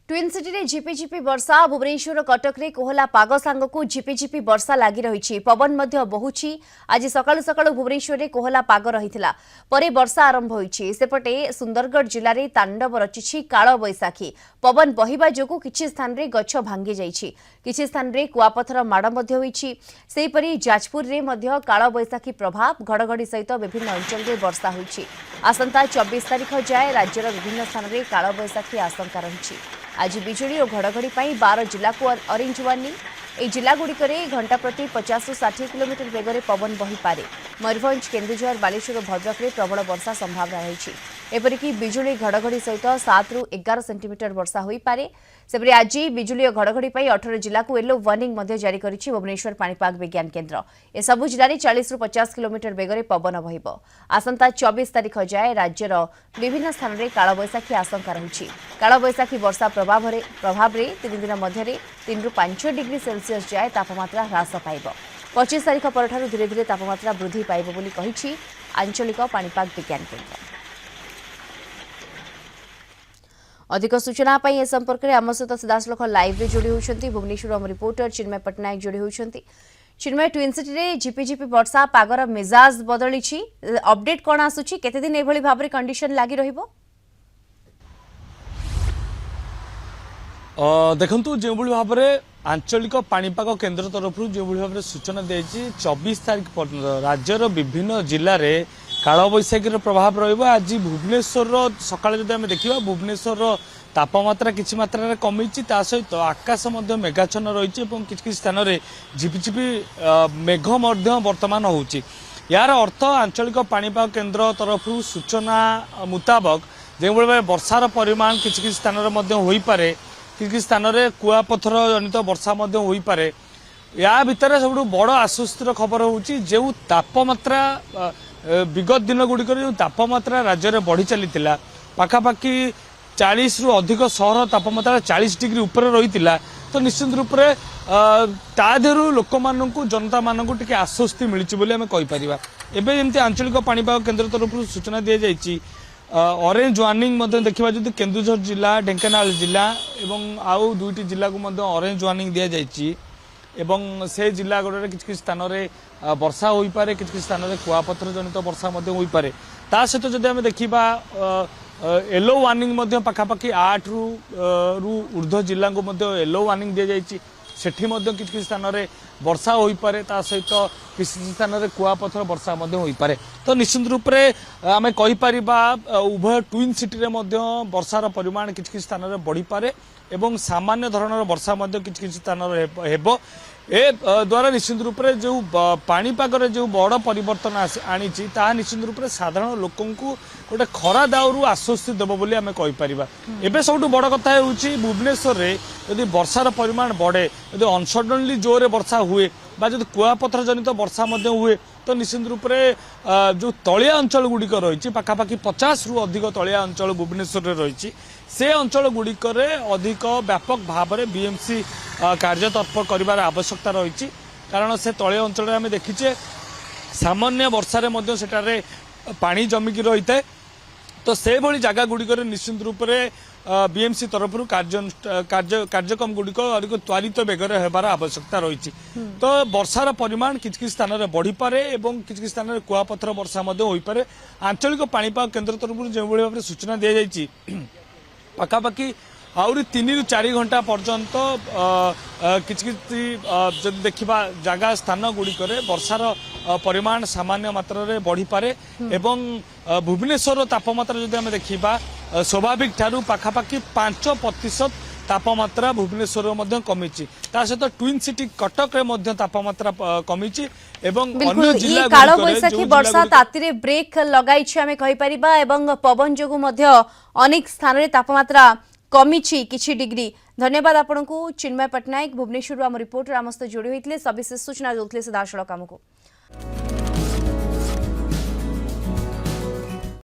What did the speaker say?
Twin city रे झिपिझिपि वर्षा भुवनेश्वर कटक रे कोहला पाग सांगकु झिपिझिपि वर्षा लागि रहिछि पवन मध्य बहुछि। आज सकाळु सकाळु भुवनेश्वर रे कोहला पाग रहिथिला परे वर्षा आरंभ होइछि। सेपटे सुंदरगढ़ जिल्ला रे तांडव रचिछि काळ बैसाखी पवन बहिबा जोगु किछि स्थान रे गछ भांगी जाइछि किछि स्थान रे कुआपथर माड मध्य होइछि। सेहि परि जाजपुर रे मध्य काळ बैसाखी प्रभाव घड़घड़ी सहित विभिन्न अंचल रे वर्षा होइछि। आसंता 24 तारिख जाय राज्यर विभिन्न स्थान रे काळ बैसाखी आशंका रहिछि। आज बिजुली और घड़घड़ी 12 जिला को ऑरेंज वार्निंग। ए जिलागुड़िक घंटा प्रति 50 से 60 किलोमीटर बेगर पवन बही पारे। मयूरभंज केन्दुझर बालेश्वर भद्रक में प्रबल वर्षा संभावना रही। एपरिक बिजुली घड़घड़ी सहित 7 ରୁ 11 सेंटीमीटर वर्षा हो पारे। सेपरि आज बिजुली और घड़घड़ी 18 जिला को येलो वार्निंग जारी करिछि भुवनेश्वर पाणीपाग विज्ञान केन्द्र। ए सबु जिले में 40 ରୁ 50 किलोमीटर बेगर पवन बहिब। आसंता 24 तारिख जाए राज्यर विभिन्न स्थान में काल बैसाखी आशंका रही। काल बैसाखी वर्षा प्रभाव रे 3 दिन मध्य 3 ରୁ 5 डिग्री सेल्सियस जाए तापमात्रा ह्रास पाइब। 25 तारिख पर धीरे धीरे तापमात्रा वृद्धि पाइब बोली कहिछि आंचलिक पाणीपाग विज्ञान केन्द्र। अधिक सूचना ए संपर्क में आम सहित सीधासलख लाइव रे जोड़ी होती भुवनेश्वर रिपोर्टर चिन्मय पट्टनायक जोड़ी होती। चिन्मय ट्विन सिटी रे झिपिझिपि वर्षा पागर मिजाज बदली अपडेट कौन आसुची केते दिन एभली भाव में कंडीशन लगी रहिबो? देखंतु जो भाव में आंचलिक पाणीपाग केन्द्र तरफ जो भाव में सूचना दी 24 तारिख पर्यटन राज्यर विभिन्न जिले में काल बैशाखी प्रभाव रहिबो। आज भुवनेश्वर सकाळे जदि आमे देखिबा भुवनेश्वर तापमात्रा किछि मात्रा कमिछि ता सहित आकाश मध्य मेघाच्छन्न रहिछि एवं किछि स्थान रे झिपिझिपि मेघ मध्य वर्तमान होउछि। यार अर्थ आंचलिक पाणीपाग केन्द्र तरफ सूचना मुताबक जो वर्षार परिमाण किछि स्थान रे मध्य होई पारे किछि स्थान रे कुआपथर जनित वर्षा मध्य होई पारे। या भितर सबुठु बड़ आश्वस्तिर खबर होउछि जे तापमात्रा विगत दिन गुड़िक जो तापमात्रा राज्य में बढ़ी चली पाखापाखि 40 ରୁ अधिक सहर तापमात्रा 40 डिग्री ऊपर रही तो निश्चित रूप से तादेहु लोक मानू जनता मानू टी आश्वस्ति मिली आम कहीपर। एवं जमी आंचलिक पाणीपाग केन्द्र तरफ सूचना दी जाइए ऑरेंज वार्निंग देखा जो केन्दुझर जिला ढेंकानाल जिला एवं आउ 2टी जिला को ऑरेंज वार्निंग दी जाइए एवं से जिला गुड़े किसी स्थान में वर्षा हो पारे किसी स्थान में कुआपथर जनित वर्षा हो पारे। ता सहित जदि आम देखा येलो वार्निंग पाखापाखि 8 ରୁ ऊर्ध्व जिला को येलो वार्निंग दी जाइए सेठी किसी स्थान में वर्षा हो पारे ता सहित किसी स्थान में कुआपथर वर्षा हो पारे। तो निश्चित रूप से आम कहीपर उभय ट्विन सिटी रे वर्षार परिमाण किसी स्थान में बढ़ी पारे एवं सामान्य धरणर वर्षा किसी स्थान हेब। ए द्वारा निश्चित रूप से जो पाणीपाग जो बड़ परिवर्तन आनी निश्चित रूप से साधारण लोक गोटे खरा दाउरू आश्वस्ति देव बोली आम कहीपर। एवं सब बड़ कथा होउछि भुवनेश्वर रे यदि वर्षार परिमाण बढ़े यदि अनसडनली जोरे वर्षा हुए बा जदि कुआपथर जनित वर्षा हुए तो निश्चित रूप से जो तलिया अंचल गुड़िक रही पाखापाखि 50 ରୁ अधिक तलिया अंचल भुवनेश्वर रे रही से अंचल गुड़िक अधिक व्यापक भाव में बीएमसी कार्य तत्पर कर आवश्यकता रही। कारण से तलिया अंचल आम देखीचे सामान्य वर्षा सेठारे पानी जमिकी रही है तो से भली जगह गुड़िक निश्चित रूप से बीएमसी तरफ कार्यक्रम गुड़िक अधिक त्वरित बेगर होबार आवश्यकता रही। तो वर्षार परिमाण किसी स्थान में बढ़ी पारे और किसी स्थान में कुआपथर वर्षा हो पारे। आंचलिक पाणीपाग केन्द्र तरफ जो भाव में सूचना दी जाइए पाखापाखि आउरी 3 ରୁ 4 घंटा पर्यंत किसी जब देखा जगह स्थान गुड़िक वर्षार परिमाण सामान्य मात्रा रे बढ़ी पारे एवं भुवनेश्वर तापमात्रा जब आम देखा स्वाभाविक ठारू पाखापाखि 5% तापमात्रा भुवनेश्वर कमी सहित ट्विन सिटी कटक रे तापमात्रा कमी काल बैसाखी वर्षा ताती ब्रेक लगाई आम कहीपर पवन जो अनेक स्थान में तापमात्रा कमी किछि डिग्री। धन्यवाद आपन को चिन्मय पट्टनायक भुवनेश्वर आम रिपोर्टर आम सहित जोड़ी होते सविशेष सूचना दूसरे सीधासल आमको।